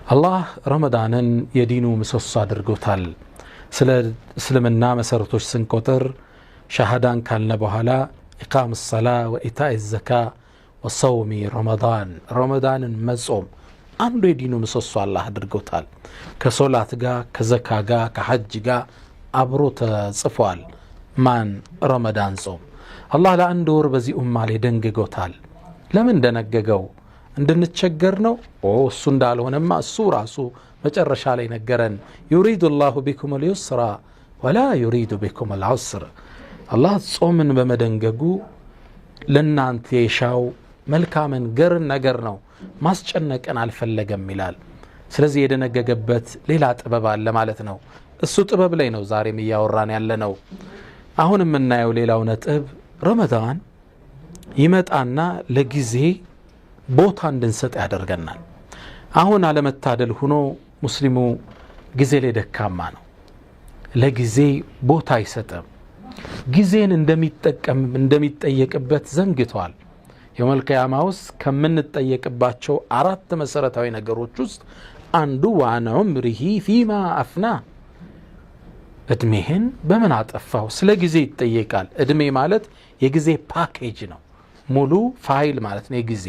አላህ ረመዳንን የዲኑ ምሰሶ አድርጎታል። ስለ እስልምና መሰረቶች ስንቆጥር ሸሃዳን ካልነ በኋላ ኢቃም ሰላ ወኢታኢ ዘካ ወሰውሚ ረመዳንን መጾም አንዱ የዲኑ ምሰሶ አላህ አድርጎታል። ከሶላት ጋር ከዘካ ጋር ከሐጅ ጋር አብሮ ተጽፏል። ማን ረመዳን ጾም አላህ ለአንድ ወር በዚህ ኡማ ላይ ደንግጎታል። ለምን ደነገገው? እንድንቸገር ነው? እሱ እንዳልሆነማ እሱ ራሱ መጨረሻ ላይ ነገረን። ዩሪዱ ላሁ ቢኩም ልዩስራ ወላ ዩሪዱ ቢኩም ልዑስር። አላህ ጾምን በመደንገጉ ለእናንተ የሻው መልካምን ገርን ነገር ነው፣ ማስጨነቅን አልፈለገም ይላል። ስለዚህ የደነገገበት ሌላ ጥበብ አለ ማለት ነው። እሱ ጥበብ ላይ ነው ዛሬም እያወራን ያለ ነው። አሁን የምናየው ሌላው ነጥብ ረመዳን ይመጣና ለጊዜ ቦታ እንድንሰጥ ያደርገናል። አሁን አለመታደል ሆኖ ሙስሊሙ ጊዜ ላይ ደካማ ነው። ለጊዜ ቦታ አይሰጥም። ጊዜን እንደሚጠየቅበት ዘንግቷል። የውመል ቂያማ ውስጥ ከምንጠየቅባቸው 4 መሰረታዊ ነገሮች ውስጥ አንዱ ዋን ዑምሪሂ ፊማ አፍና፣ እድሜህን በምን አጠፋው? ስለ ጊዜ ይጠየቃል። እድሜ ማለት የጊዜ ፓኬጅ ነው፣ ሙሉ ፋይል ማለት ነው። የጊዜ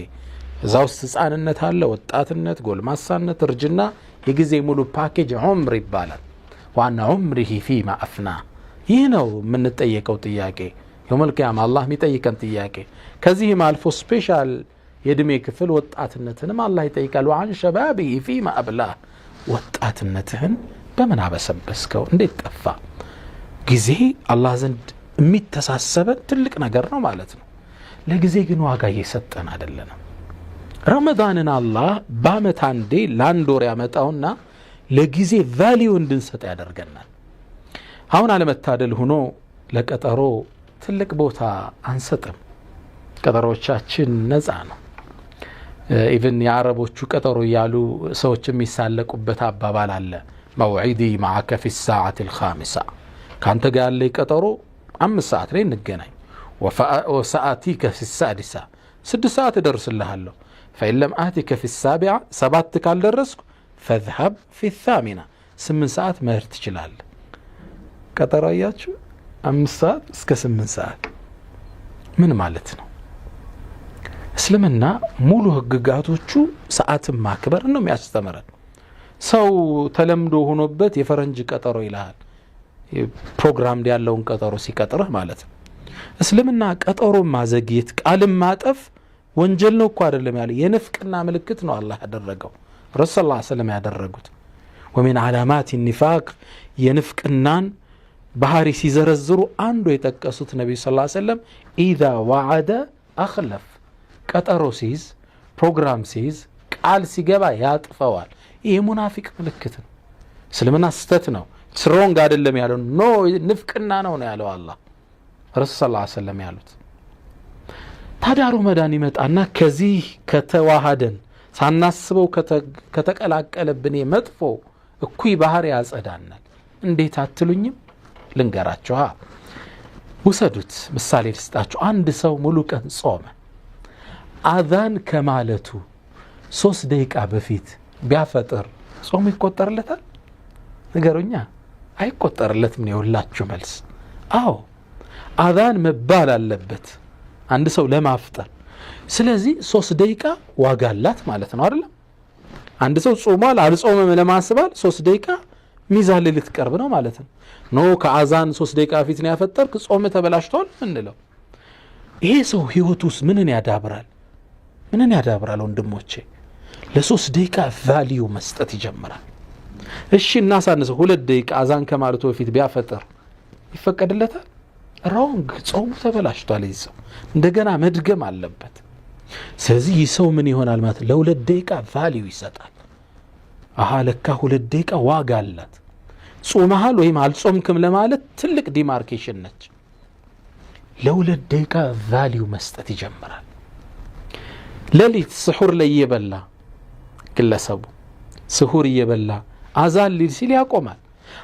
እዛ ውስጥ ህፃንነት አለ፣ ወጣትነት፣ ጎልማሳነት፣ እርጅና፣ የጊዜ ሙሉ ፓኬጅ ዑምር ይባላል። ዋና ዑምሪሂ ፊማ አፍና። ይህ ነው የምንጠየቀው ጥያቄ፣ የውመል ቂያማ አላህ የሚጠይቀን ጥያቄ። ከዚህም አልፎ ስፔሻል የእድሜ ክፍል ወጣትነትንም አላህ ይጠይቃል። ወአን ሸባቢሂ ፊማ አብላህ፣ ወጣትነትህን በምን አበሰበስከው? እንዴት ጠፋ? ጊዜ አላህ ዘንድ የሚተሳሰበን ትልቅ ነገር ነው ማለት ነው። ለጊዜ ግን ዋጋ እየሰጠን አይደለንም። ረመዳንን አላህ በአመት አንዴ ለአንድ ወር ያመጣውና ለጊዜ ቫሊዩ እንድንሰጥ ያደርገናል። አሁን አለመታደል ሆኖ ለቀጠሮ ትልቅ ቦታ አንሰጥም። ቀጠሮቻችን ነፃ ነው። ኢቭን የአረቦቹ ቀጠሮ እያሉ ሰዎች የሚሳለቁበት አባባል አለ። መውዒዲ ማዓከ ፊ ሰዓት ልኻሚሳ፣ ከአንተ ጋር ያለ ቀጠሮ 5 ሰዓት ላይ እንገናኝ። ወሰአቲከ ፊ ሳዲሳ፣ 6 ሰዓት እደርስልሃለሁ። ፈኢን ለም አቲከ ፊ ሳቢዓ፣ 7 ካልደረስኩ ፈዝሀብ ፊ ታሚና፣ 8 ሰዓት መሄድ ትችላለህ። ቀጠሮ አያችሁ፣ 5 ሰዓት እስከ 8 ሰዓት ምን ማለት ነው? እስልምና ሙሉ ህግጋቶቹ ሰዓትን ማክበር ነው የሚያስተምረን። ሰው ተለምዶ ሆኖበት የፈረንጅ ቀጠሮ ይልሃል፣ ፕሮግራም ያለውን ቀጠሮ ሲቀጥርህ ማለት ነው። እስልምና ቀጠሮ ማዘግየት፣ ቃልን ማጠፍ ወንጀል ነው እኮ አይደለም ያለ፣ የንፍቅና ምልክት ነው አላህ ያደረገው፣ ረሱል ሰለላሁ ዐለይሂ ወሰለም ያደረጉት። ወሚን ዓላማት ኒፋቅ፣ የንፍቅናን ባህሪ ሲዘረዝሩ አንዱ የጠቀሱት ነቢዩ ሰለላሁ ዐለይሂ ወሰለም ኢዛ ወዐደ አኽለፍ፣ ቀጠሮ ሲይዝ፣ ፕሮግራም ሲይዝ፣ ቃል ሲገባ ያጥፈዋል። ይህ ሙናፊቅ ምልክት ነው። እስልምና ስተት ነው፣ ስሮንግ አይደለም ያለው፣ ኖ ንፍቅና ነው ያለው አላህ፣ ረሱል ሰለላሁ ዐለይሂ ወሰለም ያሉት። ታዲያ ረመዳን ይመጣና ከዚህ ከተዋሃደን ሳናስበው ከተቀላቀለብን መጥፎ እኩይ ባህሪ ያጸዳናል። እንዴት አትሉኝም? ልንገራችሁ። ውሰዱት፣ ምሳሌ ልስጣችሁ። አንድ ሰው ሙሉ ቀን ጾመ፣ አዛን ከማለቱ 3 ደቂቃ በፊት ቢያፈጥር ጾሙ ይቆጠርለታል? ንገሩኛ። አይቆጠርለትም ነው የሁላችሁ መልስ። አዎ አዛን መባል አለበት አንድ ሰው ለማፍጠር። ስለዚህ 3 ደቂቃ ዋጋ አላት ማለት ነው አይደለም? አንድ ሰው ጾሟል አልጾመም ለማስባል 3 ደቂቃ ሚዛን ላይ ልትቀርብ ነው ማለት ነው። ኖ ከአዛን 3 ደቂቃ ፊት ነው ያፈጠርክ ጾም ተበላሽቷል ምንለው? ይሄ ሰው ህይወት ውስጥ ምንን ያዳብራል? ወንድሞቼ? ለ3 ደቂቃ ቫልዩ መስጠት ይጀምራል። እሺ እናሳንሰው፣ 2 ደቂቃ አዛን ከማለቱ በፊት ቢያፈጥር ይፈቀድለታል? ሮንግ፣ ጾሙ ተበላሽቷል። ይህ ሰው እንደገና መድገም አለበት። ስለዚህ ይህ ሰው ምን ይሆናል ማለት ለ2 ደቂቃ ቫልዩ ይሰጣል። ለካ 2 ደቂቃ ዋጋ አላት። ጾመሃል ወይም አልጾምክም ለማለት ትልቅ ዲማርኬሽን ነች። ለ2 ደቂቃ ቫልዩ መስጠት ይጀምራል። ሌሊት ስሑር ላይ እየበላ ግለሰቡ ስሑር እየበላ አዛን ሊል ሲል ያቆማል።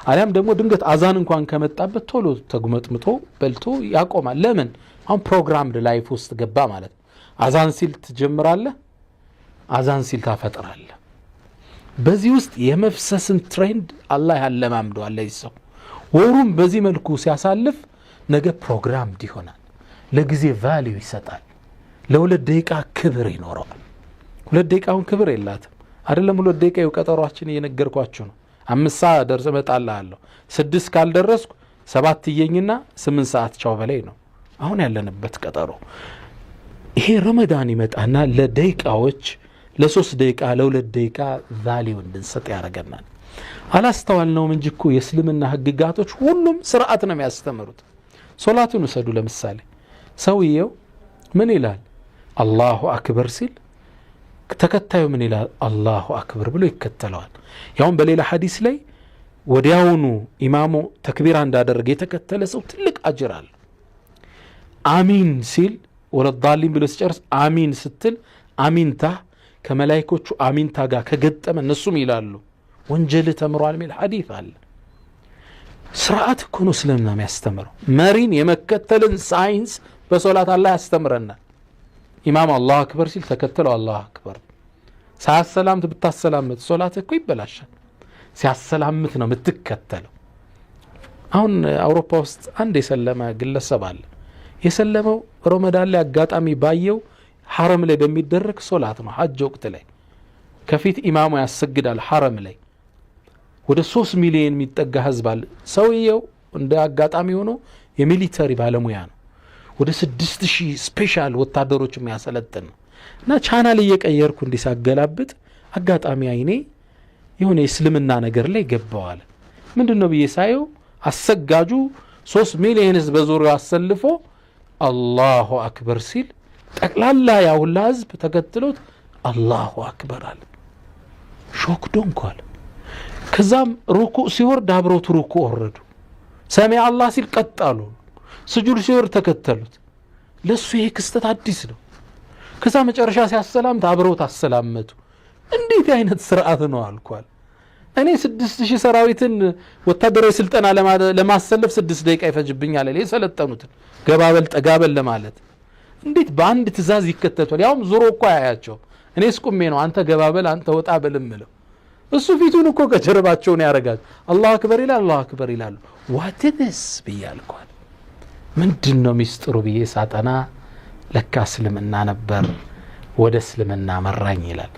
አሊያም ደግሞ ድንገት አዛን እንኳን ከመጣበት ቶሎ ተጉመጥምጦ በልቶ ያቆማል። ለምን? አሁን ፕሮግራምድ ላይፍ ውስጥ ገባ ማለት ነው። አዛን ሲል ትጀምራለህ፣ አዛን ሲል ታፈጥራለህ። በዚህ ውስጥ የመፍሰስን ትሬንድ አላህ ያለማምደዋል ለይሰው ወሩም በዚህ መልኩ ሲያሳልፍ ነገ ፕሮግራም ይሆናል ለጊዜ ቫልዩ ይሰጣል ለሁለት ደቂቃ ክብር ይኖረዋል ሁለት ደቂቃውን ክብር የላትም አይደለም ሁለት ደቂቃ የቀጠሯችን እየነገርኳችሁ ነው 5 ሰዓት ደርሰ መጣላለሁ 6 ካልደረስኩ 7 ይየኝና 8 ሰዓት ቻው በላይ ነው አሁን ያለንበት ቀጠሮ ይሄ ረመዳን ይመጣና ለደቂቃዎች ለ3 ደቂቃ ለ2 ደቂቃ ቫልዩ እንድንሰጥ ያደርገናል አላስተዋልነውም እንጂ እኮ የእስልምና ህግጋቶች ሁሉም ስርዓት ነው የሚያስተምሩት ሶላቱን ወሰዱ ለምሳሌ ሰውየው ምን ይላል አላሁ አክበር ሲል ተከታዩ ምን ይላል አላሁ አክበር ብሎ ይከተለዋል ያውም በሌላ ሐዲስ ላይ ወዲያውኑ ኢማሙ ተክቢራ እንዳደረገ የተከተለ ሰው ትልቅ አጅር አለ አሚን ሲል ወለዳሊን ብሎ ሲጨርስ አሚን ስትል አሚንታ ከመላእክቶቹ አሚንታ ጋር ከገጠመ እነሱም ይላሉ ወንጀል ተምሯል ሚል ሐዲስ አለ ስርዓት እኮ ነው እስልምና የሚያስተምረው መሪን የመከተልን ሳይንስ በሶላት አላህ ያስተምረናል ኢማም አላሁ አክበር ሲል ተከተለው አላሁ አክበር ሳያሰላምት ብታሰላምት ሶላት እኮ ይበላሻል ሲያሰላምት ነው የምትከተለው አሁን አውሮፓ ውስጥ አንድ የሰለመ ግለሰብ አለ የሰለመው ረመዳን ላይ አጋጣሚ ባየው ሐረም ላይ በሚደረግ ሶላት ነው ሐጅ ወቅት ላይ ከፊት ኢማሙ ያሰግዳል ሐረም ላይ ወደ 3 ሚሊዮን የሚጠጋ ህዝብ አለ ሰውየው እንደ አጋጣሚ ሆኖ የሚሊተሪ ባለሙያ ነው ወደ 6000 ስፔሻል ወታደሮች የሚያሰለጥን እና ቻናል እየቀየርኩ እንዲሳገላብጥ አጋጣሚ አይኔ የሆነ እስልምና ነገር ላይ ገባዋል ምንድነው በየሳየው አሰጋጁ 3 ሚሊዮን ህዝብ በዙሪያው አሰልፎ አላሁ አክበር ሲል ጠቅላላ ያውላ ህዝብ ተከትሎት አላሁ አክበር አለ ሾክ ዶንኳል ከዛም ሩኩዕ ሲወርድ አብሮት ሩኩዕ ወረዱ ሰሚ አላህ ሲል ቀጣሉ ስጁድ ሲወርድ ተከተሉት ለሱ ይሄ ክስተት አዲስ ነው ከዛ መጨረሻ ሲያሰላምት አብሮት አሰላመቱ እንዴት አይነት ስርዓት ነው አልኳል እኔ 6000 ሰራዊትን ወታደራዊ ስልጠና ለማሰለፍ 6 ደቂቃ ይፈጅብኛል አለ የሰለጠኑት ገባበል ጠጋበል ለማለት እንዴት በአንድ ትእዛዝ ይከተቷል ያውም ዙሮ እኮ ያያቸው እኔ ስቁሜ ነው አንተ ገባበል አንተ ወጣ በልምለው እሱ ፊቱን እኮ ከጀርባቸው ነው ያረጋል አላሁ አክበር ይላል አላሁ አክበር ይላል ዋትስ ብያልኳል ምንድነው ሚስጥሩ ብዬ ሳጠና ለካ እስልምና ነበር ወደ እስልምና መራኝ ይላል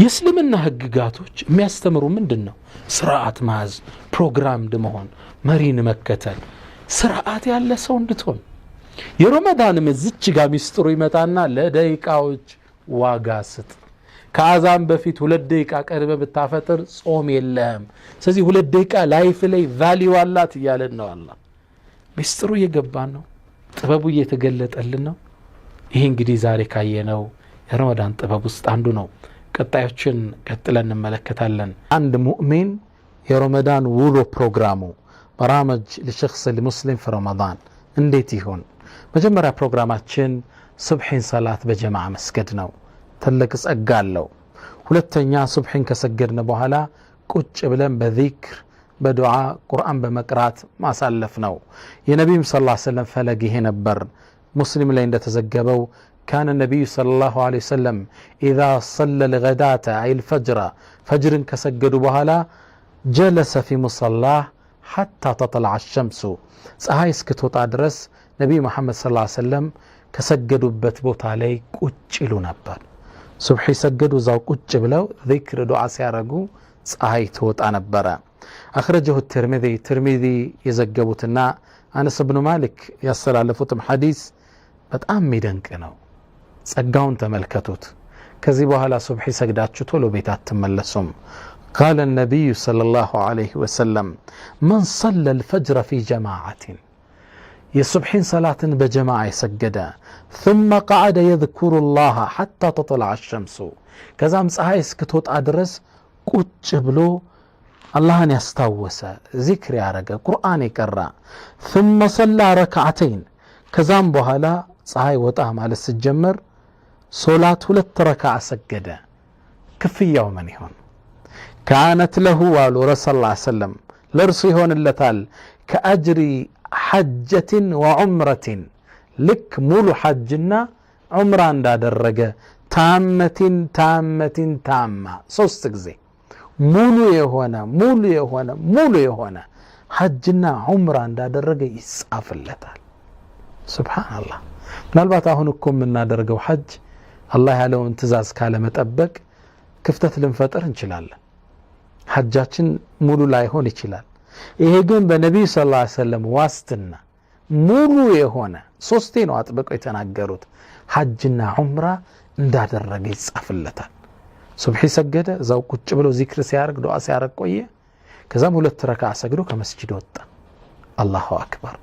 የእስልምና ህግጋቶች የሚያስተምሩ ምንድነው ስርዓት ማዝ ፕሮግራምድ መሆን መሪን መከተል ስርዓት ያለ ሰው እንድትሆን የረመዳን መዝች ጋር ሚስጥሩ ይመጣና ለደቂቃዎች ዋጋ ስጥ ከአዛን በፊት 2 ደቂቃ ቀድመ ብታፈጥር ጾም የለም ስለዚህ 2 ደቂቃ ላይፍ ላይ ቫልዩ አላት ይያለን ነው አላህ ሚስጥሩ እየገባን ነው ጥበቡ እየተገለጠልን ነው ይሄ እንግዲህ ዛሬ ካየነው የረመዳን ጥበብ ውስጥ አንዱ ነው ቀጣዮችን ቀጥለን እንመለከታለን አንድ ሙእሚን የረመዳን ውሎ ፕሮግራሙ برامج لشخص المسلم في رمضان እንዴት ይሆን መጀመሪያ ፕሮግራማችን ሱብሂን ሰላት በጀማዓ መስገድ ነው ትልቅ ጸጋ አለው ሁለተኛ ሱብሂን ከሰገድን በኋላ ቁጭ ብለን በዚክር በዱዓ ቁርአን በመቅራት ማሳለፍ ነው የነብዩ ሰለላሁ ዐለይሂ ወሰለም ፈለግ ይሄ ነበር ሙስሊም ላይ እንደተዘገበው كان النبي صلى الله عليه وسلم إذا صلى الغداة أي الفجر فجر كسجدوا بهلا جلس في مصلاه حتى تطلع الشمس ፀሐይ እስክትወጣ ድረስ ነብዩ መሐመድ ሰለላሁ ዐለይሂ ወሰለም ከሰገዱበት ቦታ ላይ ቁጭ ይሉ ነበር ሱብሂ ሰገዱ ዛው ቁጭ ብለው ዚክር ዱዓ ሲያረጉ ፀሐይ ትወጣ ነበር አخرجه الترمذي የዘገቡትና አነስ ኢብኑ ማሊክ ያስተላለፉትም ሐዲስ በጣም የሚደንቅ ነው ጸጋውን ተመልከቱት ከዚህ በኋላ ሱብሂ ሰግዳችሁ ቶሎ ቤት አትመለሱም قال النبي صلى الله عليه وسلم من صلى الفجر في جماعة يصبحين صلاة بجماعة سجدا ثم قعد يذكر الله حتى تطلع الشمس كذا مسعى يسكتوت أدرس قُچ بلو الله يستوس ذكر يارجع قرآن يقرأ ثم صلى ركعتين كذا بهلا صحي وطأ على السجمر صلاة 2 ركعة سجدا كفي يوما هون كانت له والو رسول الله صلى الله عليه وسلم لرسي هون اللتال كأجر حجة وعمرة لك مولو حجنا عمران دا درجة تامة تامة تامة 3 ጊዜ ሙሉ የሆነ ሐጅና ዑምራ እንዳደረገ ይጻፍለታል። ሱብሃንአላህ። ምናልባት አሁን እኮ የምናደርገው ሐጅ አላህ ያለውን ትእዛዝ ካለ መጠበቅ ክፍተት ልንፈጥር እንችላለን። ሐጃችን ሙሉ ላይሆን ይችላል። ይሄ ግን በነብዩ ሰለላሁ ዐለይሂ ወሰለም ዋስትና ሙሉ የሆነ ሶስቴ ነው አጥብቀው የተናገሩት ሐጅና ዑምራ እንዳደረገ ይጻፍለታል። ሱብሂ ሰገደ፣ እዛው ቁጭ ብሎ ዚክር ሲያርግ ዱዓ ሲያርግ ቆየ። ከዛም 2 ረካዓ ሰግዶ ከመስጂድ ወጣ። አላሁ አክበር።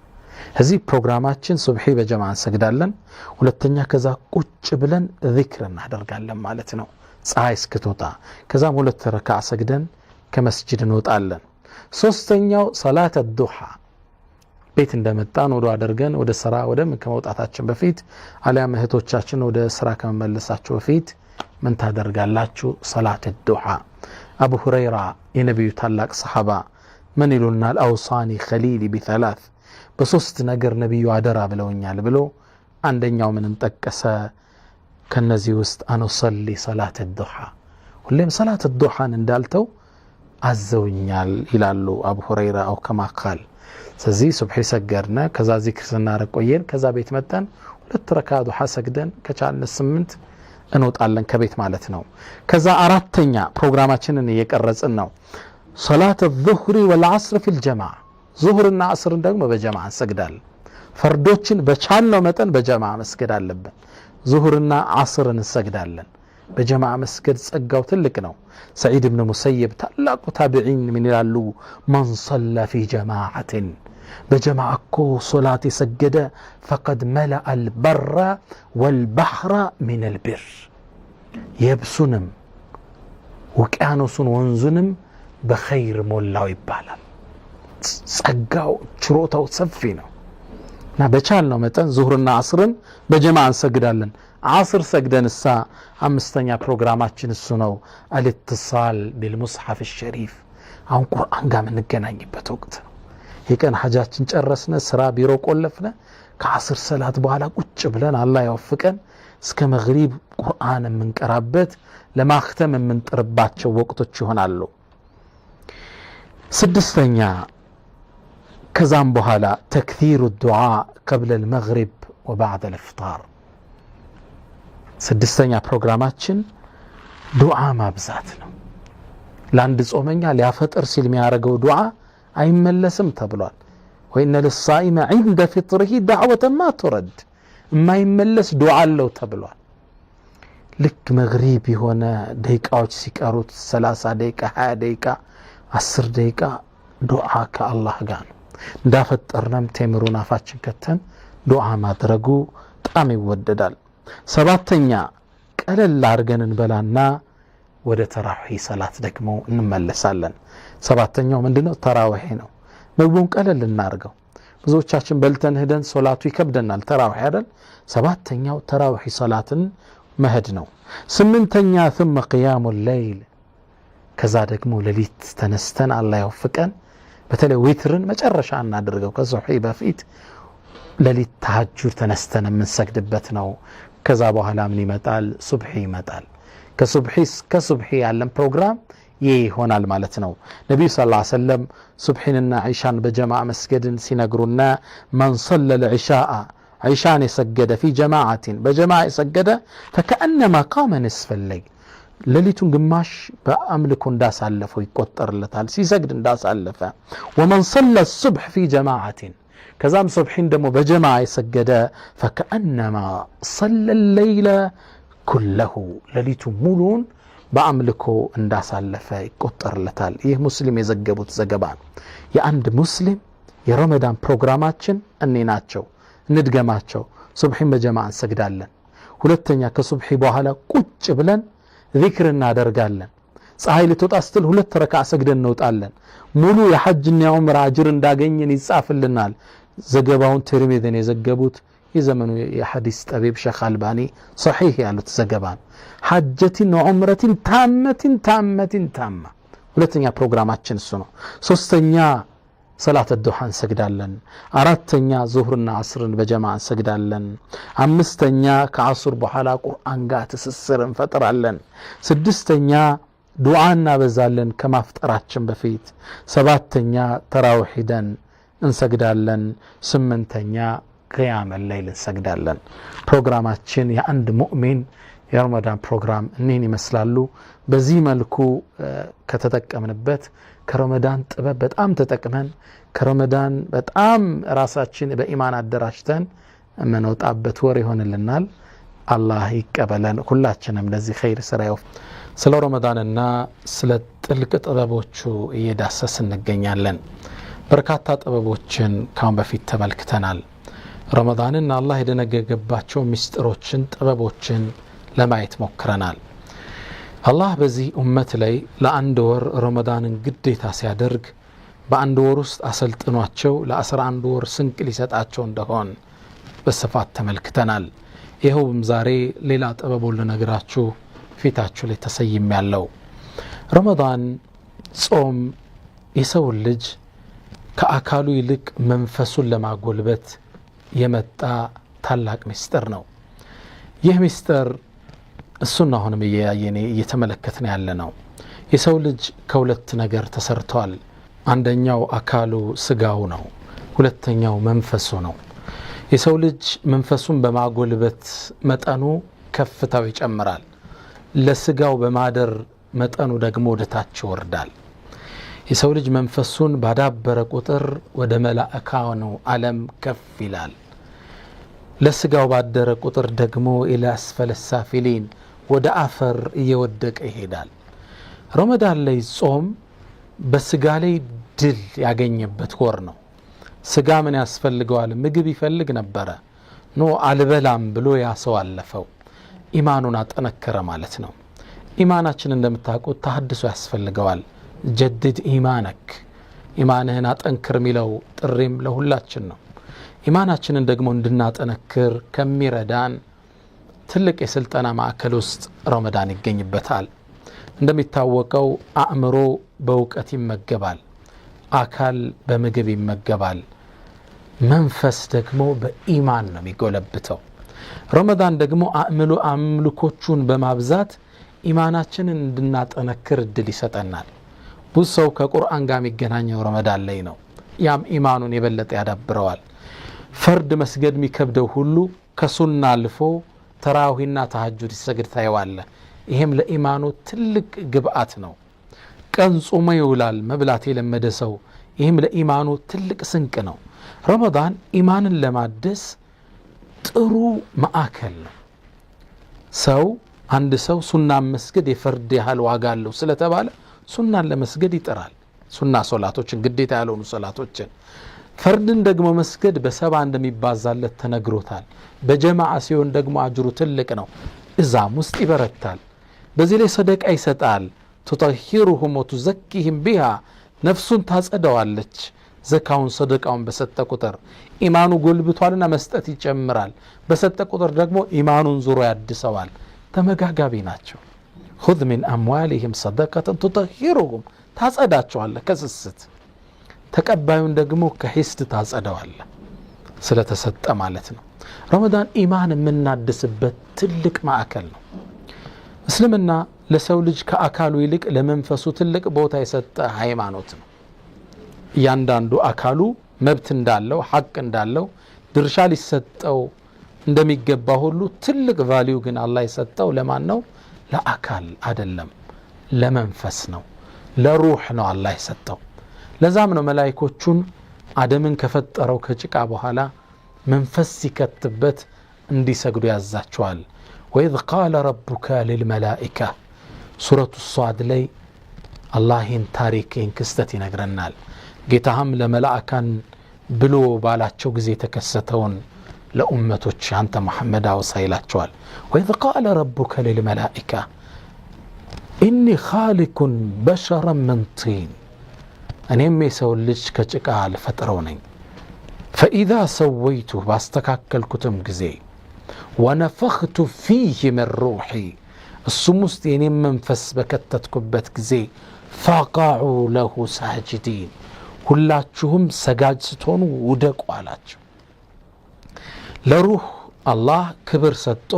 እዚህ ፕሮግራማችን ሱብሂ በጀማዓ እንሰግዳለን። ሁለተኛ ከዛ ቁጭ ብለን ዚክር እናደርጋለን ማለት ነው ፀሐይ እስክትወጣ። ከዛም 2 ረካዓ ሰግደን ከመስጂድ እንወጣለን። ሶስተኛው ሰላት الضحى ቤት እንደመጣን ወደ አድርገን ወደ ስራ ወደ ከመውጣታችን በፊት አሊያም እህቶቻችን ወደ ስራ ከመመለሳቸው በፊት ምን ታደርጋላችሁ? ሰላት الضحى። አቡ ሁረይራ የነብዩ ታላቅ ሰሃባ ምን ይሉናል? አውሳኒ ኸሊሊ ب3 በ3 ነገር ነብዩ አደራ ብለውኛል ብሎ አንደኛው ምንን ጠቀሰ? ከነዚህ ውስጥ አንሰሊ ሰላት الضحى ሁሌም ሰላት الضحى እንዳልተው አዘውኛል ይላሉ አቡ ሁረይራ አው ከማ ቃል። ስለዚህ ሱብሂ ሰገድና ከዛ ዚክር ስናረግ ቆየን። ከዛ ቤት መጣን 2 ረካዓ ዱሃ ሰግደን ከቻልን 8 እንወጣለን ከቤት ማለት ነው። ከዛ አራተኛ ፕሮግራማችንን እየቀረጽን ነው። ሶላት الظهر والعصر في الجماعه ዙህርና አስርን ደግሞ በጀማዓ እንሰግዳለን። ፈርዶችን በቻልነው መጠን በጀማዓ መስገድ አለብን። ዙህርና አስርን እንሰግዳለን። በጀማዓ መስገድ ጸጋው ትልቅ ነው። ሰዒድ ኢብኑ ሙሰይብ ታላቁ ታቢዒን ምን ይላሉ? መን ሰለ ፊ ጀማዓትን በጀማዓ እኮ ሶላት የሰገደ ፈቀድ መለአ አልበራ ወልባሕራ ሚን አልቢር የብሱንም ውቅያኖሱን ወንዙንም በኸይር ሞላው ይባላል። ጸጋው ችሮታው ሰፊ ነው እና በቻልነው መጠን ዙህርና አስርን በጀማዓ እንሰግዳለን። አስር ሰግደንሳ አምስተኛ ፕሮግራማችን እሱ ነው። አልኢትሳል ቢልሙስሐፍ الشريف አሁን ቁርአን ጋር የምንገናኝበት ወቅት ነው። የቀን ሐጃችን ጨረስነ፣ ስራ ቢሮ ቆለፍነ፣ ከአስር ሰላት በኋላ ቁጭ ብለን አላህ ያወፍቀን እስከ መግሪብ ቁርአን የምንቀራበት ለማክተም የምንጥርባቸው ወቅቶች ይሆናሉ። ስድስተኛ ከዛም በኋላ ተክሲሩ ዱዓ قبل المغرب وبعد الافطار ስድስተኛ ፕሮግራማችን ዱዓ ማብዛት ነው። ለአንድ ጾመኛ ሊያፈጥር ሲል የሚያደርገው ዱዓ አይመለስም ተብሏል። ወኢነ للصائم عند فطره دعوة ما ترد የማይመለስ ዱዓ አለው ተብሏል። ልክ መግሪብ የሆነ ደቂቃዎች ሲቀሩት 30 ደቂቃ 20 ደቂቃ 10 ደቂቃ ዱዓ ከአላህ ጋር ነው። እንዳፈጠርነም ቴምሩን አፋችን ከተን ዱዓ ማድረጉ በጣም ይወደዳል። ሰባተኛ ቀለል አድርገን እንበላና ወደ ተራዊህ ሰላት ደግሞ እንመለሳለን። ሰባተኛው ምንድነው? ተራዊህ ነው። ምግቡን ቀለል እናርገው። ብዙዎቻችን በልተን ሄደን ሶላቱ ይከብደናል። ተራዊህ አይደል? ሰባተኛው ተራዊህ ሰላትን መሄድ ነው። ስምንተኛ ثم قيام الليل ከዛ ደግሞ ሌሊት ተነስተን አላህ ያወፍቀን በተለይ ዊትርን መጨረሻ እናድርገው ከሱብሂ በፊት ሌሊት ተሐጁድ ተነስተን የምንሰግድበት ነው። ከዛ በኋላ ምን ይመጣል? ሱብሂ ይመጣል። ከሱብሂ ያለን ፕሮግራም ይህ ይሆናል ማለት ነው። ነብዩ ሰለላሁ ዐለይሂ ወሰለም ሱብሂንና ዒሻን በጀማዓ መስገድን ሲነግሩና መን ሰለ العشاء ዒሻን የሰገደ ፊ ጀማዓቲን በጀማዓ የሰገደ فكأنما قام نصف الليل ሌሊቱን ግማሽ በአምልኮ እንዳሳለፈው ይቆጠርለታል፣ ሲሰግድ እንዳሳለፈ። ومن صلى الصبح في جماعة ከዛም ሱብሂን ደግሞ በጀማዓ የሰገደ فكأنما صلى الليل كله ሌሊቱ ሙሉን በአምልኮ እንዳሳለፈ ይቆጠርለታል። ይህ ሙስሊም የዘገቡት ዘገባ ነው። የአንድ ሙስሊም የረመዳን ፕሮግራማችን እኔ ናቸው። እንድገማቸው። ሱብሂን በጀማዓ እንሰግዳለን። ሁለተኛ ከሱብሂ በኋላ ቁጭ ብለን ዚክር እናደርጋለን። ፀሐይ ልትወጣ ስትል 2 ረካዓ ሰግደን እንወጣለን። ሙሉ የሐጅና የዑምራ አጅር እንዳገኘን ይጻፍልናል። ዘገባውን ትርሚዚን የዘገቡት የዘመኑ የሐዲስ ጠቢብ ሼኽ አልባኒ ሶሒህ ያሉት ዘገባ ነው። ሐጀቲን ወዑምረቲን ታመቲን ታማ። ሁለተኛ ፕሮግራማችን እሱ ነው። ሶስተኛ ሰላት الضحى እንሰግዳለን። አራተኛ ዙህርና አስርን በጀማዓ እንሰግዳለን። አምስተኛ ከአስር በኋላ ቁርአን ጋር ትስስር እንፈጥራለን። ስድስተኛ ዱዓና በዛለን ከማፍጠራችን በፊት። 7ኛ ተራዊህ ሂደን እንሰግዳለን። 8ኛ ቅያም ለይል እንሰግዳለን። ፕሮግራማችን የአንድ ሙእሚን የረመዳን ፕሮግራም እኒህን ይመስላሉ። በዚህ መልኩ ከተጠቀምንበት ከረመዳን ጥበብ በጣም ተጠቅመን ከረመዳን በጣም ራሳችን በኢማን አደራጅተን የምንወጣበት ወር ይሆንልናል። አላህ ይቀበለን ሁላችንም ለዚህ ኸይር ስራ ይወፍ። ስለ ረመዳንና ስለ ጥልቅ ጥበቦቹ እየዳሰስ እንገኛለን። በርካታ ጥበቦችን ካሁን በፊት ተመልክተናል። ረመዳንን አላህ የደነገገባቸው ምስጢሮችን ጥበቦችን ለማየት ሞክረናል። አላህ በዚህ ኡመት ላይ ለአንድ ወር ረመዳንን ግዴታ ሲያደርግ በአንድ ወር ውስጥ አሰልጥኗቸው ለ11 ወር ስንቅ ሊሰጣቸው እንደሆን በስፋት ተመልክተናል። ይኸውም ዛሬ ሌላ ጥበቡን ልነግራችሁ ፊታችሁ ላይ ተሰይም ያለው ረመዳን ጾም የሰው ልጅ ከአካሉ ይልቅ መንፈሱን ለማጎልበት የመጣ ታላቅ ምስጢር ነው። ይህ ምስጢር እሱን አሁንም እየተመለከትን ያለ ነው። የሰው ልጅ ከሁለት ነገር ተሰርቷል። አንደኛው አካሉ ስጋው ነው፣ ሁለተኛው መንፈሱ ነው። የሰው ልጅ መንፈሱን በማጎልበት መጠኑ ከፍታው ይጨምራል። ለስጋው በማደር መጠኑ ደግሞ ወደ ታች ይወርዳል። የሰው ልጅ መንፈሱን ባዳበረ ቁጥር ወደ መላእክቱ ዓለም ከፍ ይላል። ለስጋው ባደረ ቁጥር ደግሞ ኢላ አስፈለ ሳፊሊን ወደ አፈር እየወደቀ ይሄዳል። ረመዳን ላይ ጾም በስጋ ላይ ድል ያገኘበት ወር ነው። ስጋ ምን ያስፈልገዋል? ምግብ ይፈልግ ነበረ። ኖ አልበላም ብሎ ያሰው አለፈው። ኢማኑን አጠነከረ ማለት ነው። ኢማናችን እንደምታውቁት ተሐድሶ ያስፈልገዋል። ጀድድ ኢማነክ፣ ኢማንህን አጠንክር የሚለው ጥሪም ለሁላችን ነው። ኢማናችንን ደግሞ እንድናጠነክር ከሚረዳን ትልቅ የስልጠና ማዕከል ውስጥ ረመዳን ይገኝበታል። እንደሚታወቀው አእምሮ በእውቀት ይመገባል፣ አካል በምግብ ይመገባል፣ መንፈስ ደግሞ በኢማን ነው የሚጎለብተው። ረመዳን ደግሞ አምልኮቹን በማብዛት ኢማናችንን እንድናጠነክር እድል ይሰጠናል። ብዙ ሰው ከቁርአን ጋር የሚገናኘው ረመዳን ላይ ነው። ያም ኢማኑን የበለጠ ያዳብረዋል። ፈርድ መስገድ የሚከብደው ሁሉ ከሱና አልፎ ተራዊህና ተሐጁድ ይሰግድ ታየዋለ። ይሄም ለኢማኑ ትልቅ ግብአት ነው። ቀን ጾሞ ይውላል መብላት የለመደ ሰው፣ ይህም ለኢማኑ ትልቅ ስንቅ ነው። ረመዳን ኢማንን ለማደስ ጥሩ ማዕከል ነው። አንድ ሰው ሱናን መስገድ የፈርድ ያህል ዋጋ አለው ስለተባለ ሱናን ለመስገድ ይጥራል። ሱና ሶላቶችን፣ ግዴታ ያልሆኑ ሶላቶችን። ፈርድን ደግሞ መስገድ በሰባ እንደሚባዛለት ተነግሮታል። በጀማዓ ሲሆን ደግሞ አጅሩ ትልቅ ነው። እዛም ውስጥ ይበረታል። በዚህ ላይ ሰደቃ ይሰጣል። ቱጠሂሩሁም ወቱዘኪህም ቢሃ፣ ነፍሱን ታጸደዋለች። ዘካውን ሰደቃውን በሰጠ ቁጥር ኢማኑ ጎልብቷልና መስጠት ይጨምራል። በሰጠ ቁጥር ደግሞ ኢማኑን ዙሮ ያድሰዋል። ተመጋጋቢ ናቸው። ሁዝ ሚን አምዋሊህም ሰደቀተን ቱጠሂሩሁም፣ ታጸዳቸዋለህ ከስስት። ተቀባዩን ደግሞ ከሂስድ ታጸደዋለህ ስለተሰጠ ማለት ነው። ረመዳን ኢማን የምናድስበት ትልቅ ማዕከል ነው። እስልምና ለሰው ልጅ ከአካሉ ይልቅ ለመንፈሱ ትልቅ ቦታ የሰጠ ሃይማኖት ነው። እያንዳንዱ አካሉ መብት እንዳለው ሐቅ እንዳለው ድርሻ ሊሰጠው እንደሚገባ ሁሉ ትልቅ ቫልዩ ግን አላህ የሰጠው ለማን ነው? ለአካል አይደለም፣ ለመንፈስ ነው፣ ለሩህ ነው አላህ የሰጠው። ለዛም ነው መላእክቶቹን አደምን ከፈጠረው ከጭቃ በኋላ መንፈስ ሲከትበት እንዲሰግዱ ያዛቸዋል። ወኢዝ ቃለ ረቡከ ሊልመላኢካ፣ ሱረቱ ሷድ ላይ አላህን ታሪክን ክስተት ይነግረናል። ጌታህም ለመላእካን ብሎ ባላቸው ጊዜ የተከሰተውን ለኡመቶች አንተ መሐመድ አውሳ ይላቸዋል። ወኢዝ ቃለ ረቡከ ሊልመላኢካ ኢኒ ኻሊቁን በሸረን ምን ጢን፣ እኔም የሰው ልጅ ከጭቃ ልፈጥረው ነኝ። ፈኢዛ ሰወይቱ፣ ባስተካከልኩትም ጊዜ ወነፈኽቱ ፊህ ምን ሩሒ፣ እሱም ውስጥ የኔም መንፈስ በከተትኩበት ጊዜ ፈቃዑ ለሁ ሳጅዲን፣ ሁላችሁም ሰጋጅ ስትሆኑ ውደቁ አላቸው። ለሩህ አላህ ክብር ሰጥቶ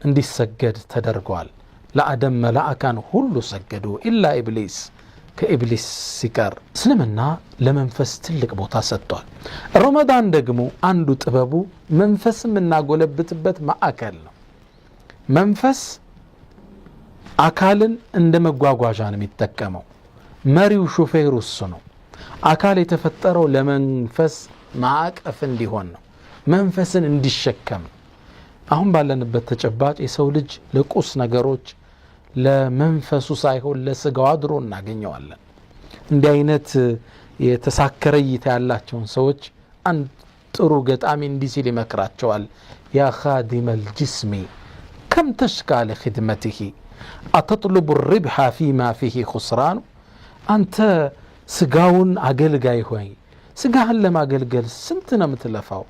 እንዲሰገድ ተደርጓል። ለአደም መላእካን ሁሉ ሰገዱ ኢላ ኢብሊስ ከኢብሊስ ሲቀር። እስልምና ለመንፈስ ትልቅ ቦታ ሰጥቷል። ረመዳን ደግሞ አንዱ ጥበቡ መንፈስም እናጎለብትበት ማዕከል ነው። መንፈስ አካልን እንደ መጓጓዣ ነው የሚጠቀመው። መሪው ሹፌሩ እሱ ነው። አካል የተፈጠረው ለመንፈስ ማዕቀፍ እንዲሆን ነው፣ መንፈስን እንዲሸከም። አሁን ባለንበት ተጨባጭ የሰው ልጅ ለቁስ ነገሮች ለመንፈሱ ሳይሆን ለስጋው አድሮ እናገኘዋለን። እንዲህ አይነት የተሳከረ እይታ ያላቸውን ሰዎች አንድ ጥሩ ገጣሚ እንዲህ ሲል ይመክራቸዋል። ያ ኻዲመ ልጅስሚ ከም ተሽካ ለኽድመትህ አተጥልቡ ርብሓ ፊማ ፊህ ኹስራኑ። አንተ ስጋውን አገልጋይ ሆይ ስጋህን ለማገልገል ስንት ነው የምትለፋው?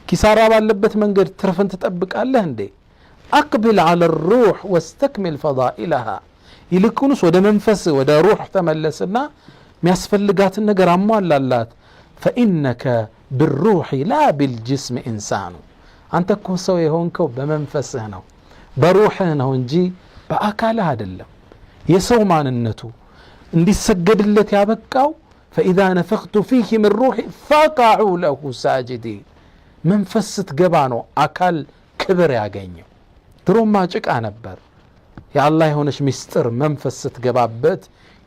ኪሳራ ባለበት መንገድ ትርፍን ትጠብቃለህ እንዴ? አቅብል ዐለ ሩሕ ወስተክሚል ፈዳኢለሃ። ይልቁንስ ወደ መንፈስ ወደ ሩሕ ተመለስና የሚያስፈልጋትን ነገር አሟላላት። ፈኢነከ ብሩሕ ላ ቢልጅስም ኢንሳኑ። አንተ እኮ ሰው የሆንከው በመንፈስህ ነው በሩሕህ ነው እንጂ በአካልህ አይደለም። የሰው ማንነቱ እንዲሰገድለት ያበቃው ፈኢዛ ነፈኽቱ ፊህ ምን ሩሒ ፈቀዑ ለሁ ሳጅዲን። መንፈስ ስትገባ ነው አካል ክብር ያገኘው። ድሮማ ጭቃ ነበር። የአላህ የሆነች ምስጢር መንፈስ ስትገባበት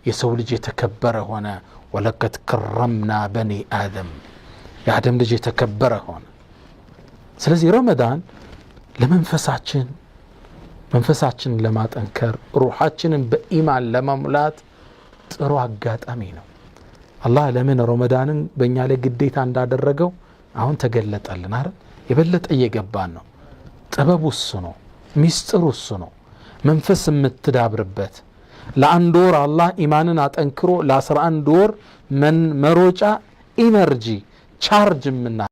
የሰው ልጅ የተከበረ ሆነ። ወለቀድ ከረምና በኒ አደም፣ የአደም ልጅ የተከበረ ሆነ። ስለዚህ ረመዳን መንፈሳችንን ለማጠንከር ሩሓችንን በኢማን ለመሙላት ጥሩ አጋጣሚ ነው። አላህ ለምን ረመዳንን በእኛ ላይ ግዴታ እንዳደረገው አሁን ተገለጠልን አይደል? የበለጠ እየገባን ነው። ጥበቡ እሱ ነው፣ ሚስጥሩ እሱ ነው። መንፈስ የምትዳብርበት ለአንድ ወር አላህ ኢማንን አጠንክሮ ለ11 ወር መሮጫ ኢነርጂ ቻርጅ